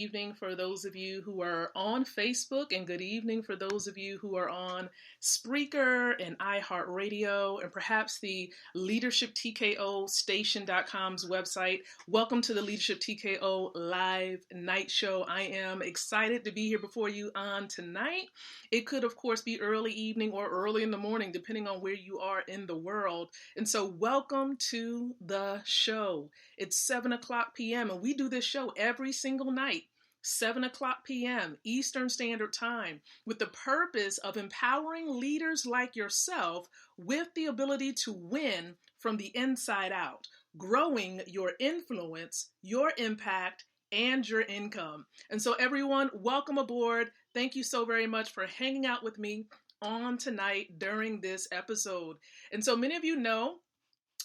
Evening for those of you who are on Facebook, and good evening for those of you who are on Spreaker and iHeartRadio and perhaps the Leadership TKO Station.com's website. Welcome to the Leadership TKO Live Night Show. I am excited to be here before you on tonight. It could, of course, be early evening or early in the morning, depending on where you are in the world. And so welcome to the show. It's 7 o'clock p.m. and we do this show every single night. 7 o'clock p.m. Eastern Standard Time, with the purpose of empowering leaders like yourself with the ability to win from the inside out, growing your influence, your impact, and your income. And so everyone, welcome aboard. Thank you so very much for hanging out with me on tonight during this episode. And so many of you know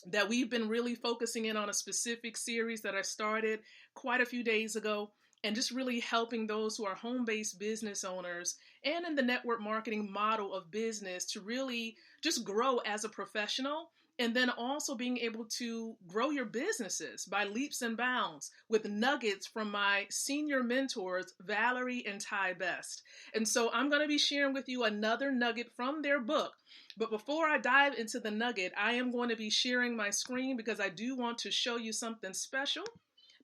that we've been really focusing in on a specific series that I started quite a few days ago, and just really helping those who are home-based business owners and in the network marketing model of business to really just grow as a professional, and then also being able to grow your businesses by leaps and bounds with nuggets from my senior mentors, Valerie and Ty Best. And so I'm going to be sharing with you another nugget from their book. But before I dive into the nugget, I am going to be sharing my screen because I do want to show you something special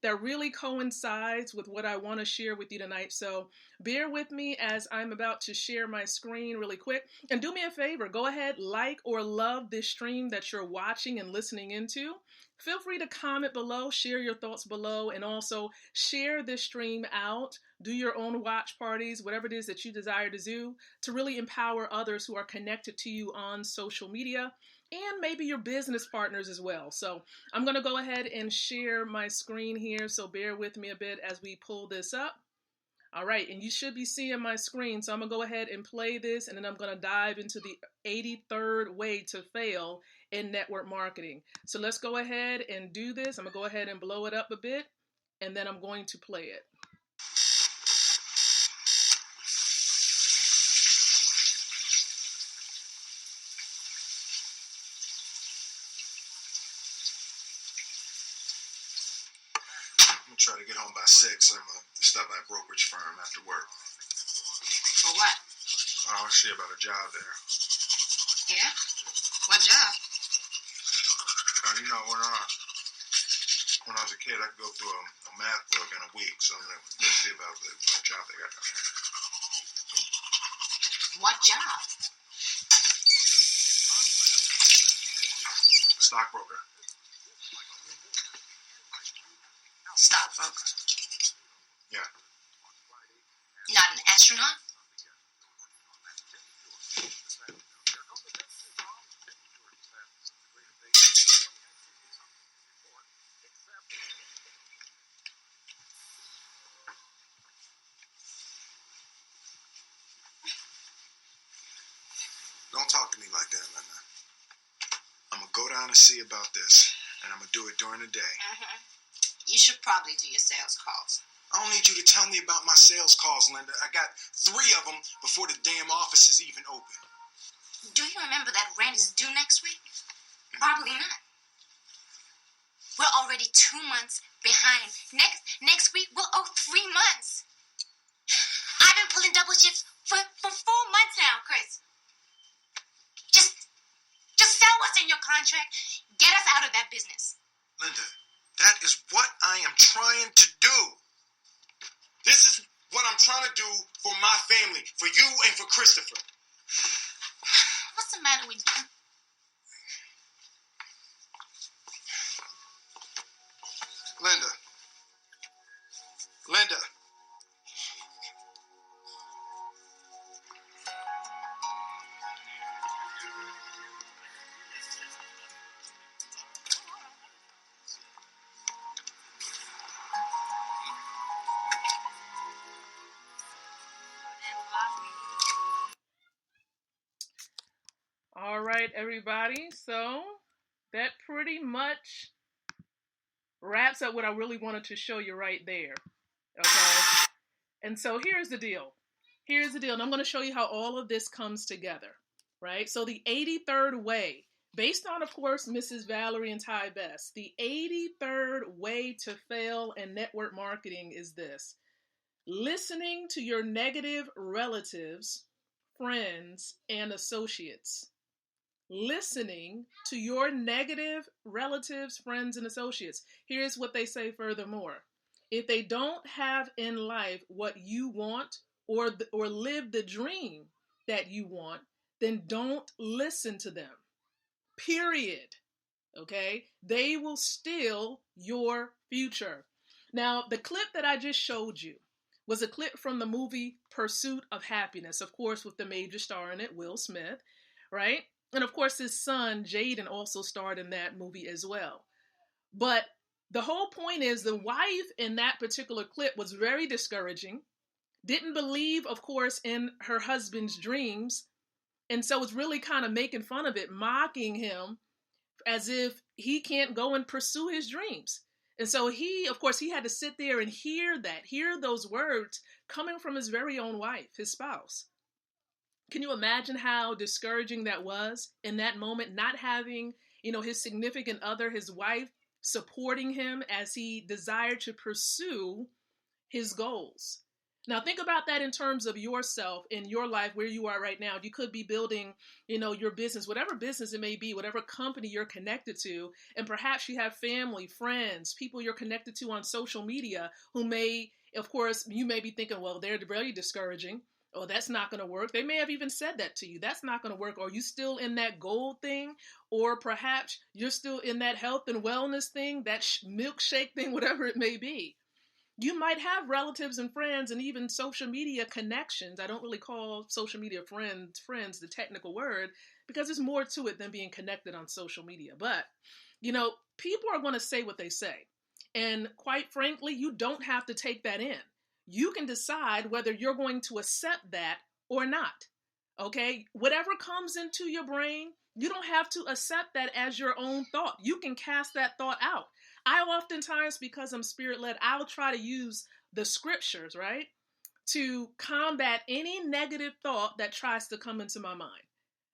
that really coincides with what I want to share with you tonight. So bear with me as I'm about to share my screen really quick. And do me a favor, go ahead, like or love this stream that you're watching and listening into. Feel free to comment below, share your thoughts below, and also share this stream out. Do your own watch parties, whatever it is that you desire to do, to really empower others who are connected to you on social media, and maybe your business partners as well. So I'm going to go ahead and share my screen here. So bear with me a bit as we pull this up. All right, and you should be seeing my screen. So I'm going to go ahead and play this, and then I'm going to dive into the 83rd way to fail in network marketing. So let's go ahead and do this. I'm going to go ahead and blow it up a bit, and then I'm going to play it. Try to get home by 6. I'm going to stop by a brokerage firm after work. For what? I'll see about a job there. Yeah? What job? You know, when I was a kid, I could go through a math book in a week, so I'm going to see about the job they got down there. What job? Stockbroker. Stockbroker. Yeah. Not an astronaut? Don't talk to me like that, Linda. I'm going to go down and see about this, and I'm going to do it during the day. Mm-hmm. You should probably do your sales calls. I don't need you to tell me about my sales calls, Linda. I got 3 of them before the damn office is even open. Do you remember that rent is due next week? Probably not. We're already 2 months behind. Next week, we'll owe 3 months. I've been pulling double shifts for 4 months now, Chris. Just sell what's in your contract. Get us out of that business. Linda, that is what I am trying to do. This is what I'm trying to do for my family, for you and for Christopher. What's the matter with you? Linda. All right, everybody. So that pretty much wraps up what I really wanted to show you right there. Okay. And so here's the deal. And I'm going to show you how all of this comes together, right? So the 83rd way, based on, of course, Mrs. Valerie and Ty Best, the 83rd way to fail in network marketing is this. Listening to your negative relatives, friends, and associates. Listening to your negative relatives, friends, and associates. Here's what they say furthermore. If they don't have in life what you want or live the dream that you want, then don't listen to them. Period. Okay? They will steal your future. Now, the clip that I just showed you was a clip from the movie Pursuit of Happiness, of course, with the major star in it, Will Smith, right? And of course, his son, Jaden, also starred in that movie as well. But the whole point is the wife in that particular clip was very discouraging, didn't believe, of course, in her husband's dreams, and so was really kind of making fun of it, mocking him as if he can't go and pursue his dreams. And so he, of course, he had to sit there and hear those words coming from his very own wife, his spouse. Can you imagine how discouraging that was in that moment, not having, his significant other, his wife, supporting him as he desired to pursue his goals? Now think about that in terms of yourself in your life, where you are right now. You could be building, your business, whatever business it may be, whatever company you're connected to. And perhaps you have family, friends, people you're connected to on social media who may, of course, you may be thinking, well, they're really discouraging. Oh, that's not going to work. They may have even said that to you. That's not going to work. Are you still in that goal thing? Or perhaps you're still in that health and wellness thing, that milkshake thing, whatever it may be. You might have relatives and friends and even social media connections. I don't really call social media friends the technical word, because there's more to it than being connected on social media. But, people are going to say what they say. And quite frankly, you don't have to take that in. You can decide whether you're going to accept that or not. Okay? Whatever comes into your brain, you don't have to accept that as your own thought. You can cast that thought out. I oftentimes, because I'm spirit-led, I'll try to use the scriptures, right, to combat any negative thought that tries to come into my mind,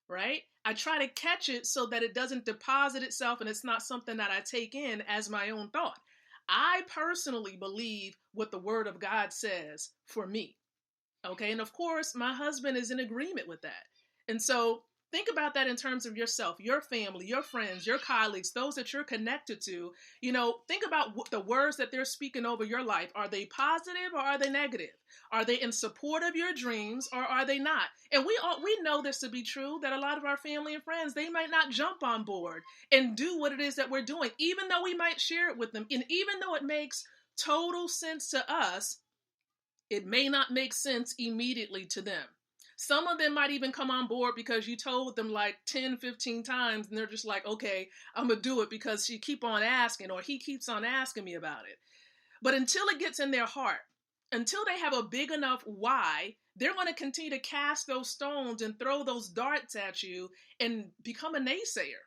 right? I try to catch it so that it doesn't deposit itself and it's not something that I take in as my own thought. I personally believe what the Word of God says for me, okay? And of course, my husband is in agreement with that. And so think about that in terms of yourself, your family, your friends, your colleagues, those that you're connected to. Think about the words that they're speaking over your life. Are they positive or are they negative? Are they in support of your dreams or are they not? And we know this to be true, that a lot of our family and friends, they might not jump on board and do what it is that we're doing, even though we might share it with them. And even though it makes total sense to us, it may not make sense immediately to them. Some of them might even come on board because you told them like 10, 15 times and they're just like, okay, I'm going to do it because she keep on asking or he keeps on asking me about it. But until it gets in their heart, until they have a big enough why, they're going to continue to cast those stones and throw those darts at you and become a naysayer.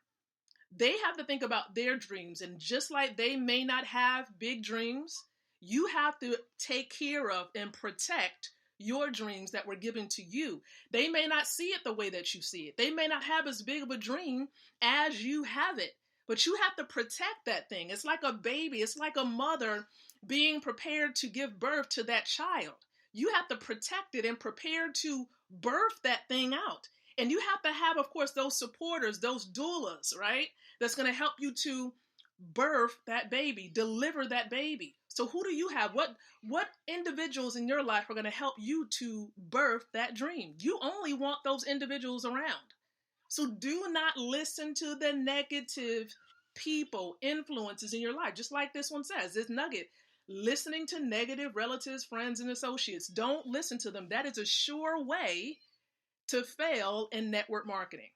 They have to think about their dreams. And just like they may not have big dreams, you have to take care of and protect your dreams that were given to you. They may not see it the way that you see it. They may not have as big of a dream as you have it, but you have to protect that thing. It's like a baby. It's like a mother being prepared to give birth to that child. You have to protect it and prepare to birth that thing out. And you have to have, of course, those supporters, those doulas, right? That's going to help you to birth that baby, deliver that baby. So who do you have? What individuals in your life are going to help you to birth that dream? You only want those individuals around. So do not listen to the negative people, influences in your life. Just like this one says, this nugget, listening to negative relatives, friends, and associates. Don't listen to them. That is a sure way to fail in network marketing.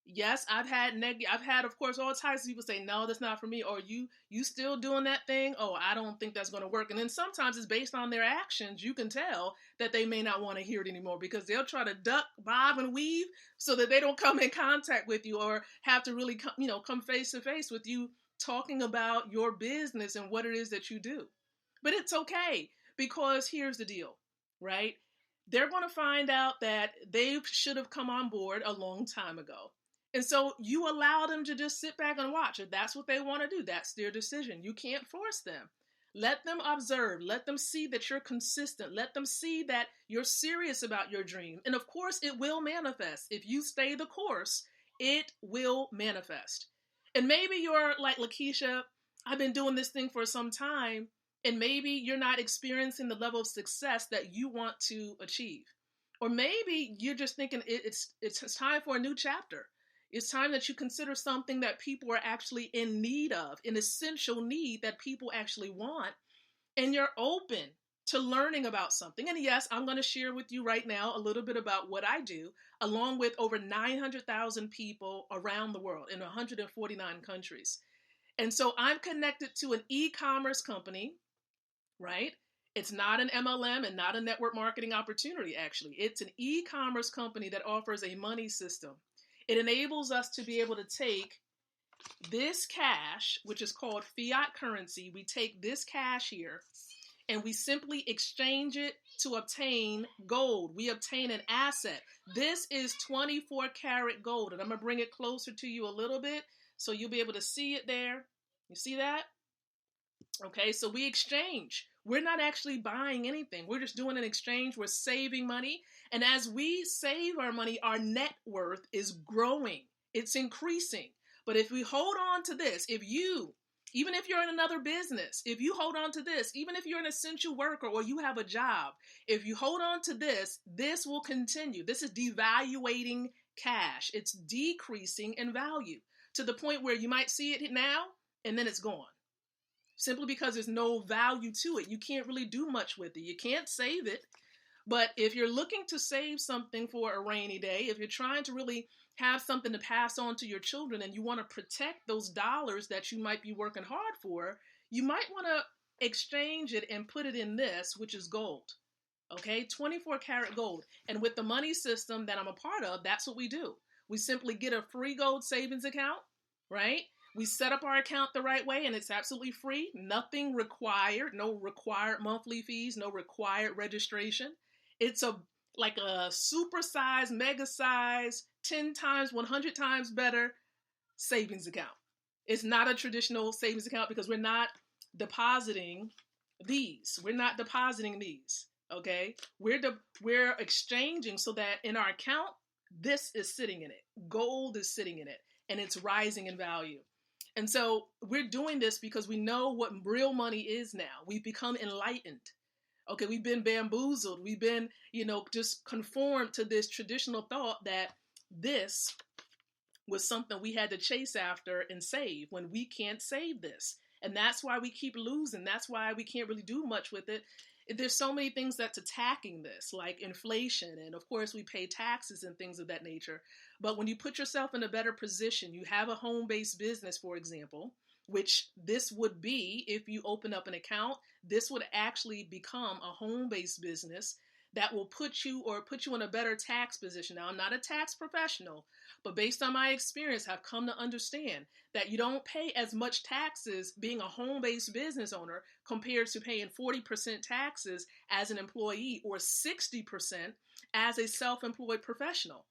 Yes, I've had, of course, all types of people say, no, that's not for me. Or you still doing that thing? Oh, I don't think that's going to work. And then sometimes it's based on their actions. You can tell that they may not want to hear it anymore because they'll try to duck, bob, and weave so that they don't come in contact with you or have to really come face to face with you talking about your business and what it is that you do. But it's okay, because here's the deal, right? They're going to find out that they should have come on board a long time ago. And so you allow them to just sit back and watch. If that's what they want to do, that's their decision. You can't force them. Let them observe. Let them see that you're consistent. Let them see that you're serious about your dream. And of course, it will manifest. If you stay the course, it will manifest. And maybe you're like, Lakeisha, I've been doing this thing for some time, and maybe you're not experiencing the level of success that you want to achieve. Or maybe you're just thinking it's time for a new chapter. It's time that you consider something that people are actually in need of, an essential need that people actually want, and you're open to learning about something. And yes, I'm going to share with you right now a little bit about what I do, along with over 900,000 people around the world in 149 countries. And so I'm connected to an e-commerce company, right? It's not an MLM and not a network marketing opportunity, actually. It's an e-commerce company that offers a money system. It enables us to be able to take this cash, which is called fiat currency. We take this cash here and we simply exchange it to obtain gold. We obtain an asset. This is 24 karat gold. And I'm going to bring it closer to you a little bit so you'll be able to see it there. You see that? Okay, so we exchange. We're not actually buying anything. We're just doing an exchange. We're saving money. And as we save our money, our net worth is growing. It's increasing. But if we hold on to this, even if you're in another business, if you hold on to this, even if you're an essential worker or you have a job, if you hold on to this, this will continue. This is devaluating cash. It's decreasing in value to the point where you might see it now and then it's gone. Simply because there's no value to it. You can't really do much with it. You can't save it. But if you're looking to save something for a rainy day, if you're trying to really have something to pass on to your children and you want to protect those dollars that you might be working hard for, you might want to exchange it and put it in this, which is gold. Okay, 24 karat gold. And with the money system that I'm a part of, that's what we do. We simply get a free gold savings account, right? We set up our account the right way and it's absolutely free. Nothing required, no required monthly fees, no required registration. It's like a super size, mega size, 10 times, 100 times better savings account. It's not a traditional savings account because we're not depositing these. We're not depositing these, okay? We're exchanging so that in our account, this is sitting in it. Gold is sitting in it and it's rising in value. And so we're doing this because we know what real money is now. We've become enlightened. Okay, we've been bamboozled. We've been, just conformed to this traditional thought that this was something we had to chase after and save when we can't save this. And that's why we keep losing. That's why we can't really do much with it. There's so many things that's attacking this, like inflation. And of course, we pay taxes and things of that nature. But when you put yourself in a better position, you have a home-based business, for example, which this would be if you open up an account, this would actually become a home-based business that will put you in a better tax position. Now, I'm not a tax professional, but based on my experience, I've come to understand that you don't pay as much taxes being a home-based business owner compared to paying 40% taxes as an employee or 60% as a self-employed professional.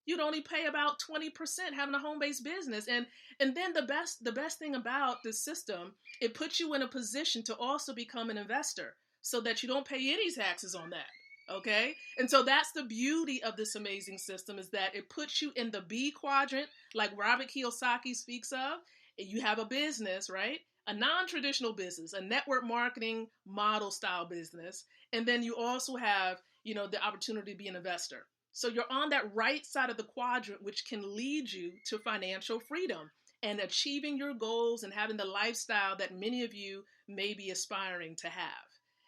You'd only pay about 20% having a home-based business. And then the best thing about this system, it puts you in a position to also become an investor so that you don't pay any taxes on that. Okay? And so that's the beauty of this amazing system, is that it puts you in the B quadrant, like Robert Kiyosaki speaks of. You have a business, right? A non-traditional business, a network marketing model style business. And then you also have, the opportunity to be an investor. So you're on that right side of the quadrant, which can lead you to financial freedom and achieving your goals and having the lifestyle that many of you may be aspiring to have.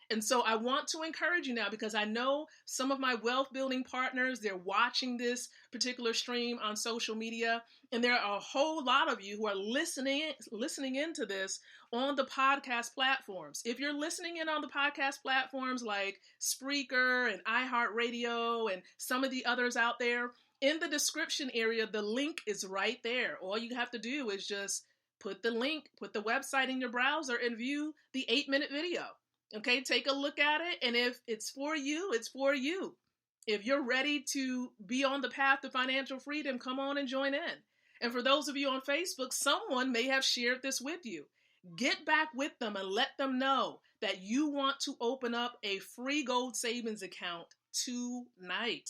And so I want to encourage you now, because I know some of my wealth building partners, they're watching this particular stream on social media, and there are a whole lot of you who are listening into this on the podcast platforms. If you're listening in on the podcast platforms like Spreaker and iHeartRadio and some of the others out there, in the description area, the link is right there. All you have to do is just put the website in your browser and view the 8-minute video. Okay, take a look at it, and if it's for you, it's for you. If you're ready to be on the path to financial freedom, come on and join in. And for those of you on Facebook, someone may have shared this with you. Get back with them and let them know that you want to open up a free gold savings account tonight.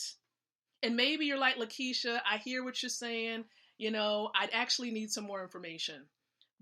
And maybe you're like, Lakeisha, I hear what you're saying. I'd actually need some more information.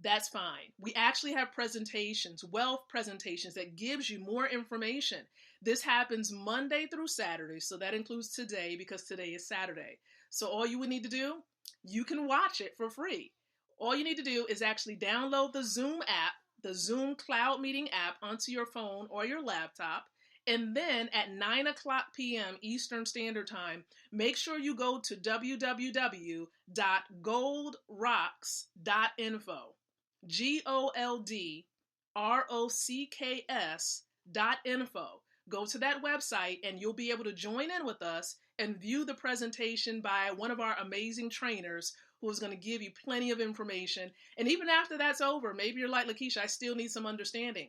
That's fine. We actually have presentations, wealth presentations that gives you more information. This happens Monday through Saturday. So that includes today because today is Saturday. So all you would need to do, you can watch it for free. All you need to do is actually download the Zoom app, the Zoom Cloud Meeting app onto your phone or your laptop. And then at 9 o'clock p.m. Eastern Standard Time, make sure you go to www.goldrocks.info. GOLDROCKS.info. Go to that website and you'll be able to join in with us and view the presentation by one of our amazing trainers who is going to give you plenty of information. And even after that's over, maybe you're like, Lakeisha, I still need some understanding.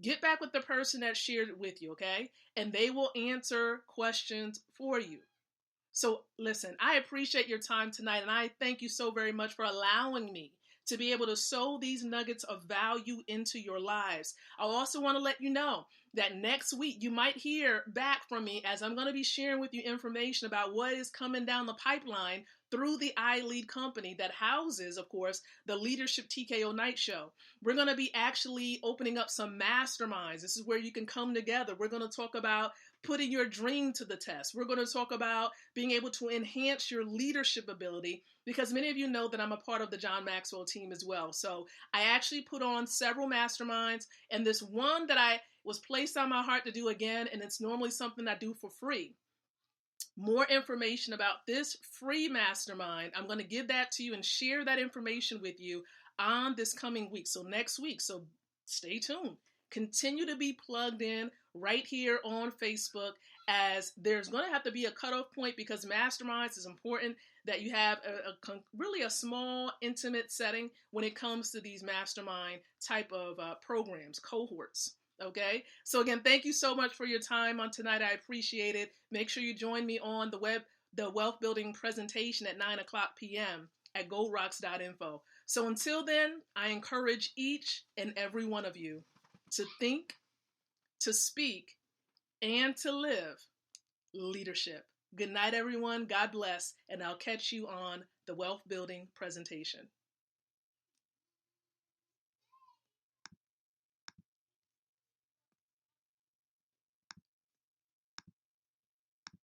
Get back with the person that shared it with you, okay? And they will answer questions for you. So listen, I appreciate your time tonight, and I thank you so very much for allowing me to be able to sow these nuggets of value into your lives. I also want to let you know that next week you might hear back from me as I'm going to be sharing with you information about what is coming down the pipeline through the iLead company that houses, of course, the Leadership TKO Night Show. We're going to be actually opening up some masterminds. This is where you can come together. We're going to talk about putting your dream to the test. We're going to talk about being able to enhance your leadership ability, because many of you know that I'm a part of the John Maxwell team as well. So I actually put on several masterminds, and this one that I was placed on my heart to do again, and it's normally something I do for free. More information about this free mastermind, I'm going to give that to you and share that information with you on this coming week. So next week. So stay tuned. Continue to be plugged in right here on Facebook, as there's going to have to be a cutoff point, because masterminds is important that you have really a small, intimate setting when it comes to these mastermind type of programs, cohorts. Okay. So again, thank you so much for your time on tonight. I appreciate it. Make sure you join me on the wealth building presentation at 9 o'clock p.m. at goldrocks.info. So until then, I encourage each and every one of you to think, to speak, and to live leadership. Good night, everyone. God bless. And I'll catch you on the wealth building presentation.